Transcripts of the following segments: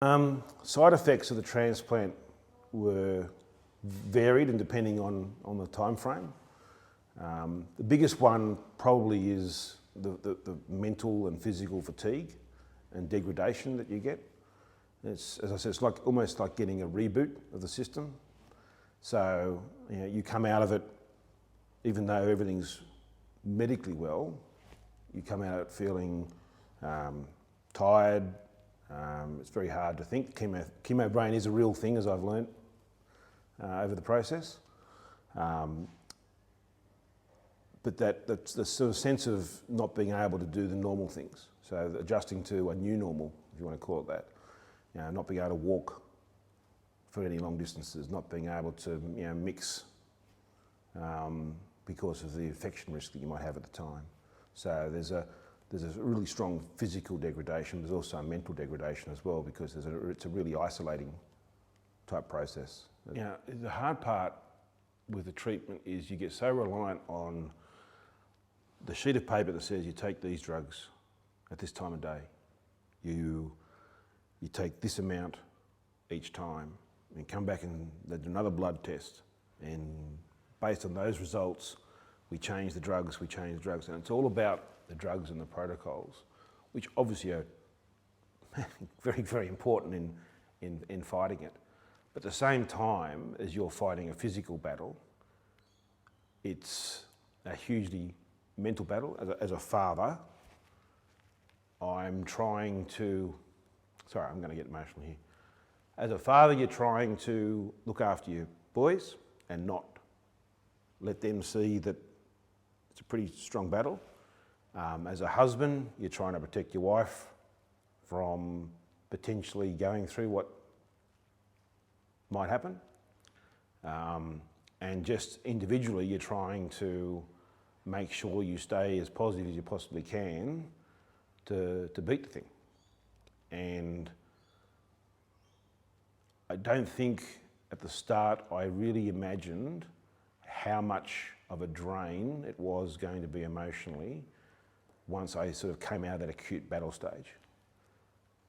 Side effects of the transplant were varied and depending on the time frame. The biggest one probably is the mental and physical fatigue and degradation that you get. As I said, it's almost like getting a reboot of the system. So you come out of it, even though everything's medically well, you come out of it feeling tired. It's very hard to think. Chemo brain is a real thing, as I've learnt over the process. But that's the sort of sense of not being able to do the normal things. So adjusting to a new normal, if you want to call it that. Not being able to walk for any long distances, not being able to mix because of the infection risk that you might have at the time. So there's a really strong physical degradation. There's also a mental degradation as well because it's a really isolating type process. The hard part with the treatment is you get so reliant on the sheet of paper that says you take these drugs at this time of day. You take this amount each time and come back and they do another blood test, and based on those results we change the drugs, and it's all about the drugs and the protocols, which obviously are very, very important in fighting it. But at the same time as you're fighting a physical battle, it's a hugely mental battle. As a father, I'm trying to, sorry, I'm going to get emotional here. As a father, you're trying to look after your boys and not let them see that it's a pretty strong battle. As a husband, you're trying to protect your wife from potentially going through what might happen. And just individually, you're trying to make sure you stay as positive as you possibly can to beat the thing. And I don't think at the start I really imagined how much of a drain it was going to be emotionally once I sort of came out of that acute battle stage.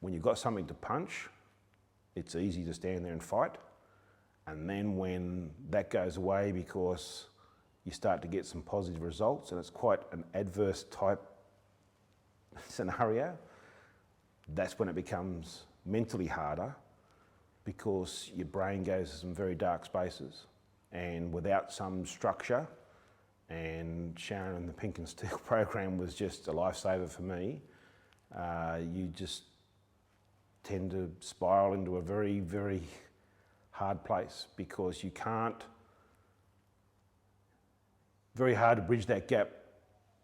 When you've got something to punch, it's easy to stand there and fight. And then when that goes away because you start to get some positive results, and it's quite an adverse type scenario, that's when it becomes mentally harder because your brain goes to some very dark spaces. And without some structure, and Sharon and the Pink and Steel program was just a lifesaver for me, you just tend to spiral into a very, very hard place because you can't, very hard to bridge that gap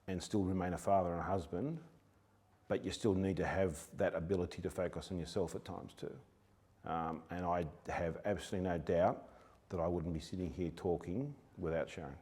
and still remain a father and a husband, but you still need to have that ability to focus on yourself at times too. And I have absolutely no doubt that I wouldn't be sitting here talking without Sharon.